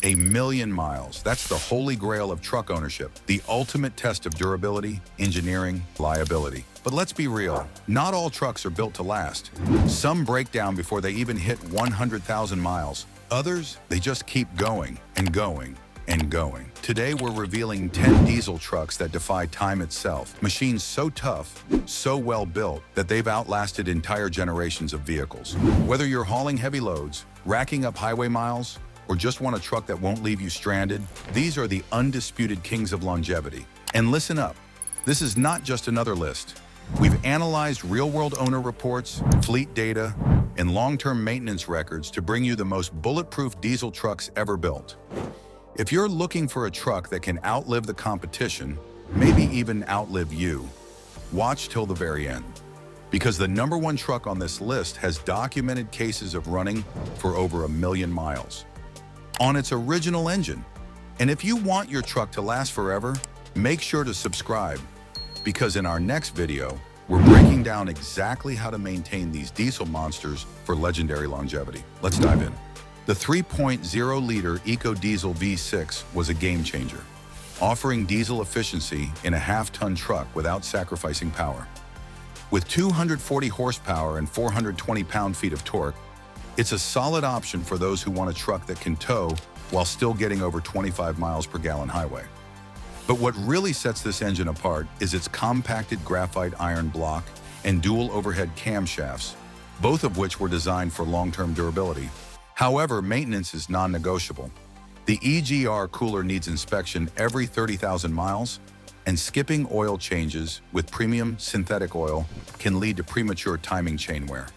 1,000,000 miles. That's the holy grail of truck ownership, the ultimate test of durability, engineering, reliability. But let's be real, not all trucks are built to last. Some break down before they even hit 100,000 miles. Others, they just keep going and going and going. Today, we're revealing 10 diesel trucks that defy time itself. Machines so tough, so well built, that they've outlasted entire generations of vehicles. Whether you're hauling heavy loads, racking up highway miles, or just want a truck that won't leave you stranded, these are the undisputed kings of longevity. And listen up, this is not just another list. We've analyzed real-world owner reports, fleet data, and long-term maintenance records to bring you the most bulletproof diesel trucks ever built. If you're looking for a truck that can outlive the competition, maybe even outlive you, watch till the very end. Because the #1 truck on this list has documented cases of running for over 1,000,000 miles on its original engine. And if you want your truck to last forever, make sure to subscribe, because in our next video, we're breaking down exactly how to maintain these diesel monsters for legendary longevity. Let's dive in. The 3.0-liter EcoDiesel V6 was a game changer, offering diesel efficiency in a half-ton truck without sacrificing power. With 240 horsepower and 420 pound-feet of torque, it's a solid option for those who want a truck that can tow while still getting over 25 miles per gallon highway. But what really sets this engine apart is its compacted graphite iron block and dual overhead camshafts, both of which were designed for long-term durability. However, maintenance is non-negotiable. The EGR cooler needs inspection every 30,000 miles, and skipping oil changes with premium synthetic oil can lead to premature timing chain wear.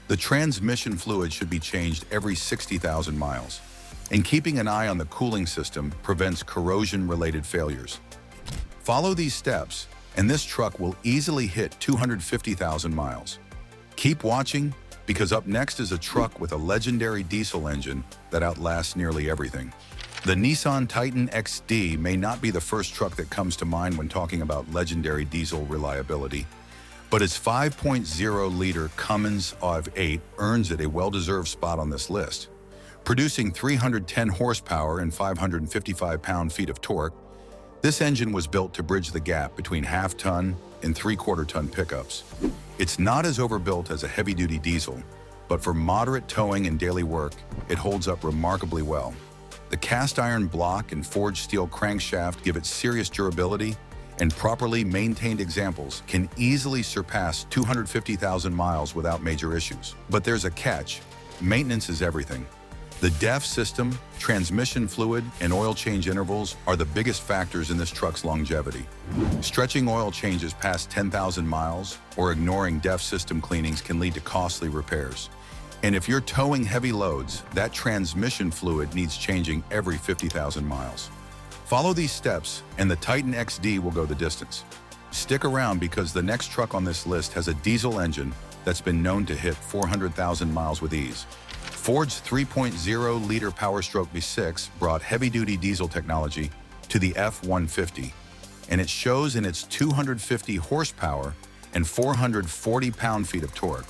The transmission fluid should be changed every 60,000 miles, and keeping an eye on the cooling system prevents corrosion-related failures. Follow these steps, and this truck will easily hit 250,000 miles. Keep watching, because up next is a truck with a legendary diesel engine that outlasts nearly everything. The Nissan Titan XD may not be the first truck that comes to mind when talking about legendary diesel reliability, but its 5.0-liter Cummins AV8 earns it a well-deserved spot on this list. Producing 310 horsepower and 555 pound-feet of torque, this engine was built to bridge the gap between half-ton and three-quarter-ton pickups. It's not as overbuilt as a heavy-duty diesel, but for moderate towing and daily work, it holds up remarkably well. The cast-iron block and forged steel crankshaft give it serious durability, and properly maintained examples can easily surpass 250,000 miles without major issues. But there's a catch. Maintenance is everything. The DEF system, transmission fluid, and oil change intervals are the biggest factors in this truck's longevity. Stretching oil changes past 10,000 miles or ignoring DEF system cleanings can lead to costly repairs. And if you're towing heavy loads, that transmission fluid needs changing every 50,000 miles. Follow these steps, and the Titan XD will go the distance. Stick around, because the next truck on this list has a diesel engine that's been known to hit 400,000 miles with ease. Ford's 3.0-liter Powerstroke V6 brought heavy-duty diesel technology to the F-150, and it shows in its 250 horsepower and 440 pound-feet of torque.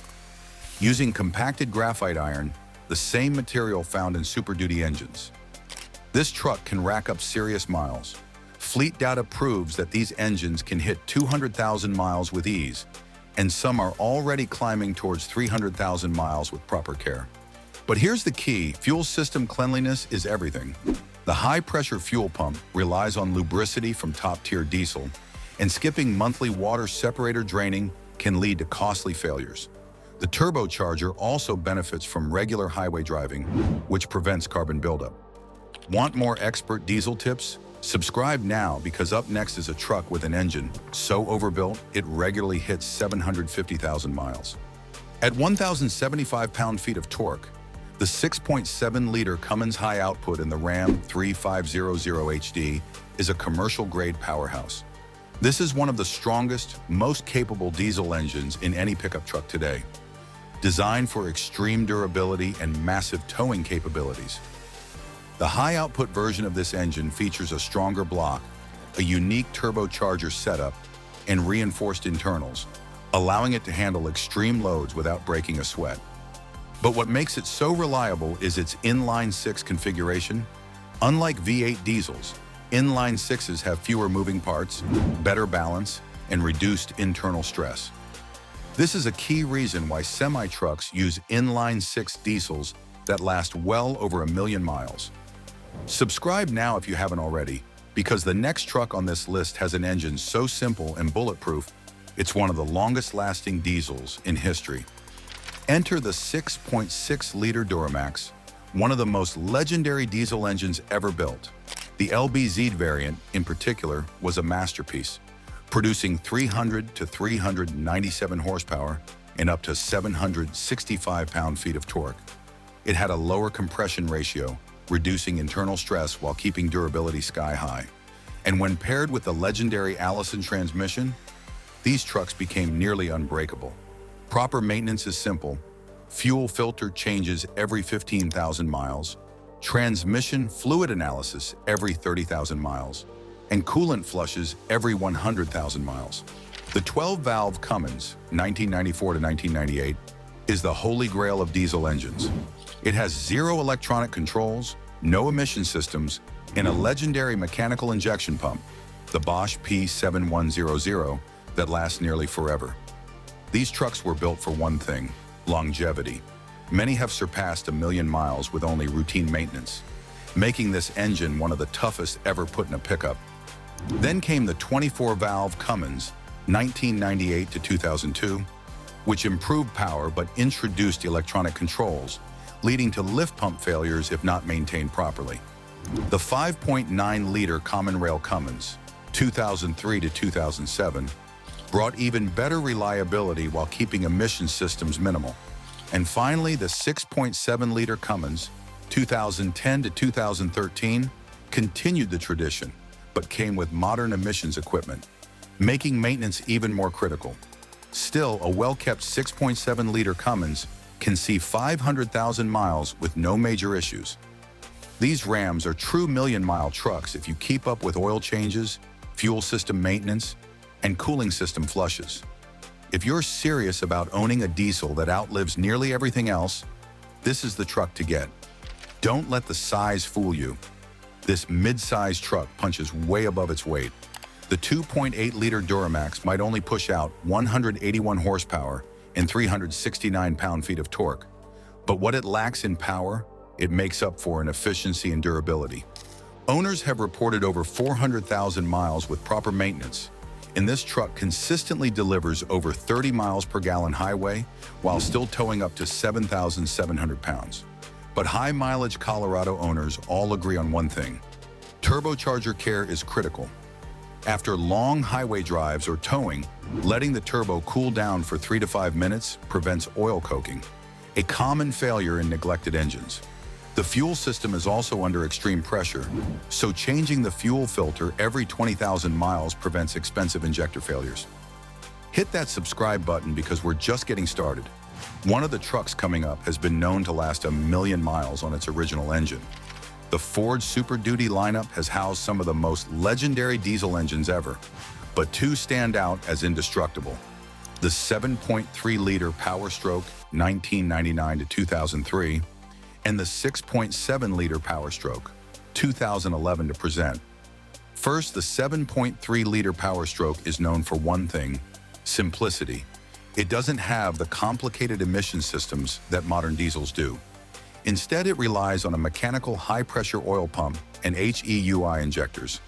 Using compacted graphite iron, the same material found in Super Duty engines, this truck can rack up serious miles. Fleet data proves that these engines can hit 200,000 miles with ease, and some are already climbing towards 300,000 miles with proper care. But here's the key: fuel system cleanliness is everything. The high-pressure fuel pump relies on lubricity from top-tier diesel, and skipping monthly water separator draining can lead to costly failures. The turbocharger also benefits from regular highway driving, which prevents carbon buildup. Want more expert diesel tips? Subscribe now, because up next is a truck with an engine so overbuilt it regularly hits 750,000 miles. At 1,075 pound-feet of torque, the 6.7-liter Cummins high output in the Ram 3500 HD is a commercial-grade powerhouse. This is one of the strongest, most capable diesel engines in any pickup truck today, designed for extreme durability and massive towing capabilities. The high-output version of this engine features a stronger block, a unique turbocharger setup, and reinforced internals, allowing it to handle extreme loads without breaking a sweat. But what makes it so reliable is its inline-six configuration. Unlike V8 diesels, inline sixes have fewer moving parts, better balance, and reduced internal stress. This is a key reason why semi-trucks use inline six diesels that last well over 1 million miles. Subscribe now if you haven't already, because the next truck on this list has an engine so simple and bulletproof, it's one of the longest-lasting diesels in history. Enter the 6.6-liter Duramax, one of the most legendary diesel engines ever built. The LBZ variant, in particular, was a masterpiece, producing 300 to 397 horsepower and up to 765 pound-feet of torque. It had a lower compression ratio, reducing internal stress while keeping durability sky-high. And when paired with the legendary Allison transmission, these trucks became nearly unbreakable. Proper maintenance is simple. Fuel filter changes every 15,000 miles, transmission fluid analysis every 30,000 miles, and coolant flushes every 100,000 miles. The 12-valve Cummins, 1994 to 1998, is the holy grail of diesel engines. It has zero electronic controls, no emission systems, and a legendary mechanical injection pump, the Bosch P7100, that lasts nearly forever. These trucks were built for one thing: longevity. Many have surpassed 1 million miles with only routine maintenance, making this engine one of the toughest ever put in a pickup. Then came the 24-valve Cummins, 1998 to 2002, which improved power but introduced electronic controls, leading to lift pump failures if not maintained properly. The 5.9-liter Common Rail Cummins, 2003 to 2007, brought even better reliability while keeping emission systems minimal. And finally, the 6.7-liter Cummins, 2010 to 2013, continued the tradition, but came with modern emissions equipment, making maintenance even more critical. Still, a well-kept 6.7-liter Cummins can see 500,000 miles with no major issues. These Rams are true million-mile trucks if you keep up with oil changes, fuel system maintenance, and cooling system flushes. If you're serious about owning a diesel that outlives nearly everything else, this is the truck to get. Don't let the size fool you. This mid-size truck punches way above its weight. The 2.8-liter Duramax might only push out 181 horsepower and 369 pound-feet of torque. But what it lacks in power, it makes up for in efficiency and durability. Owners have reported over 400,000 miles with proper maintenance, and this truck consistently delivers over 30 miles per gallon highway while still towing up to 7,700 pounds. But high-mileage Colorado owners all agree on one thing: turbocharger care is critical. After long highway drives or towing, letting the turbo cool down for 3 to 5 minutes prevents oil coking, a common failure in neglected engines. The fuel system is also under extreme pressure, so changing the fuel filter every 20,000 miles prevents expensive injector failures. Hit that subscribe button because we're just getting started. One of the trucks coming up has been known to last 1 million miles on its original engine. The Ford Super Duty lineup has housed some of the most legendary diesel engines ever, but two stand out as indestructible: the 7.3-liter Power Stroke, 1999 to 2003, and the 6.7-liter Power Stroke, 2011 to present. First, the 7.3-liter Power Stroke is known for one thing: simplicity. It doesn't have the complicated emission systems that modern diesels do. Instead, it relies on a mechanical high-pressure oil pump and HEUI injectors,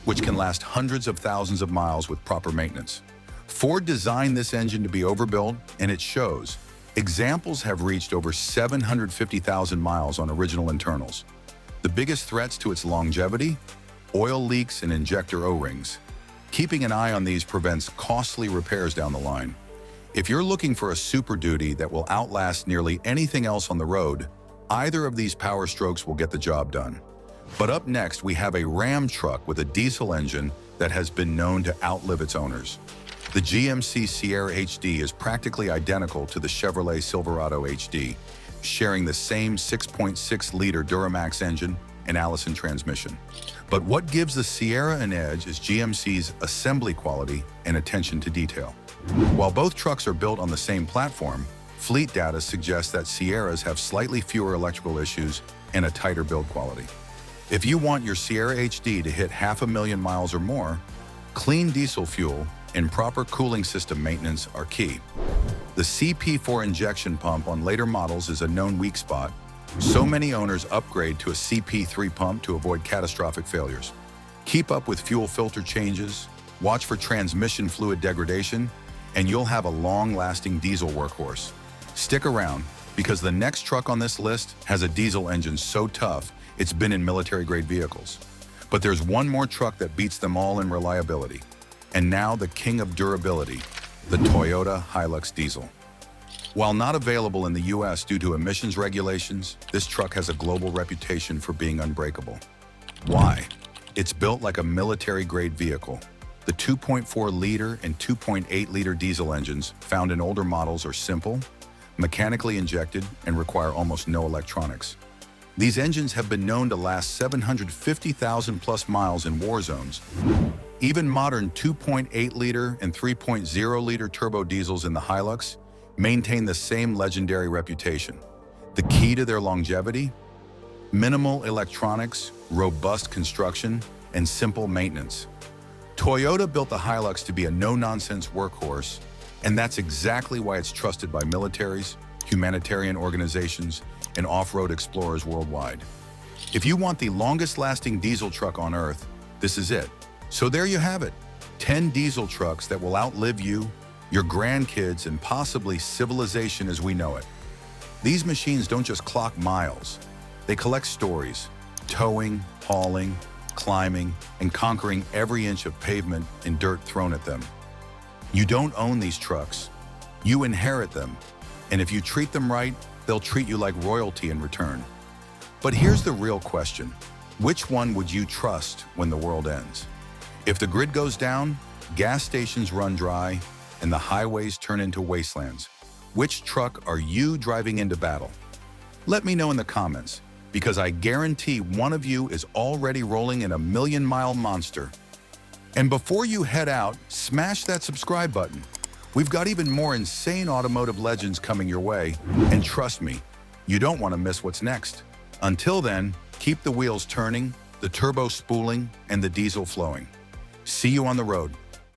which can last hundreds of thousands of miles with proper maintenance. Ford designed this engine to be overbuilt, and it shows. Examples have reached over 750,000 miles on original internals. The biggest threats to its longevity? Oil leaks and injector O-rings. Keeping an eye on these prevents costly repairs down the line. If you're looking for a Super Duty that will outlast nearly anything else on the road, either of these Power Strokes will get the job done. But up next, we have a Ram truck with a diesel engine that has been known to outlive its owners. The GMC Sierra HD is practically identical to the Chevrolet Silverado HD, sharing the same 6.6-liter Duramax engine and Allison transmission. But what gives the Sierra an edge is GMC's assembly quality and attention to detail. While both trucks are built on the same platform, fleet data suggests that Sierras have slightly fewer electrical issues and a tighter build quality. If you want your Sierra HD to hit 500,000 miles or more, clean diesel fuel and proper cooling system maintenance are key. The CP4 injection pump on later models is a known weak spot, so many owners upgrade to a CP3 pump to avoid catastrophic failures. Keep up with fuel filter changes, watch for transmission fluid degradation, and you'll have a long-lasting diesel workhorse. Stick around, because the next truck on this list has a diesel engine so tough it's been in military-grade vehicles. But there's one more truck that beats them all in reliability. And now the king of durability, the Toyota Hilux diesel. While not available in the US due to emissions regulations, this truck has a global reputation for being unbreakable. Why? It's built like a military-grade vehicle. The 2.4-liter and 2.8-liter diesel engines found in older models are simple, mechanically injected, and require almost no electronics. These engines have been known to last 750,000 plus miles in war zones. Even modern 2.8-liter and 3.0-liter turbo diesels in the Hilux maintain the same legendary reputation. The key to their longevity? Minimal electronics, robust construction, and simple maintenance. Toyota built the Hilux to be a no-nonsense workhorse, and that's exactly why it's trusted by militaries, humanitarian organizations, and off-road explorers worldwide. If you want the longest-lasting diesel truck on Earth, this is it. So there you have it, 10 diesel trucks that will outlive you, your grandkids, and possibly civilization as we know it. These machines don't just clock miles, they collect stories, towing, hauling, climbing, and conquering every inch of pavement and dirt thrown at them. You don't own these trucks, you inherit them, and if you treat them right, they'll treat you like royalty in return. But here's the real question. Which one would you trust when the world ends? If the grid goes down, gas stations run dry, and the highways turn into wastelands, which truck are you driving into battle? Let me know in the comments, because I guarantee one of you is already rolling in a million-mile monster. And before you head out, smash that subscribe button. We've got even more insane automotive legends coming your way, and trust me, you don't want to miss what's next. Until then, keep the wheels turning, the turbo spooling, and the diesel flowing. See you on the road.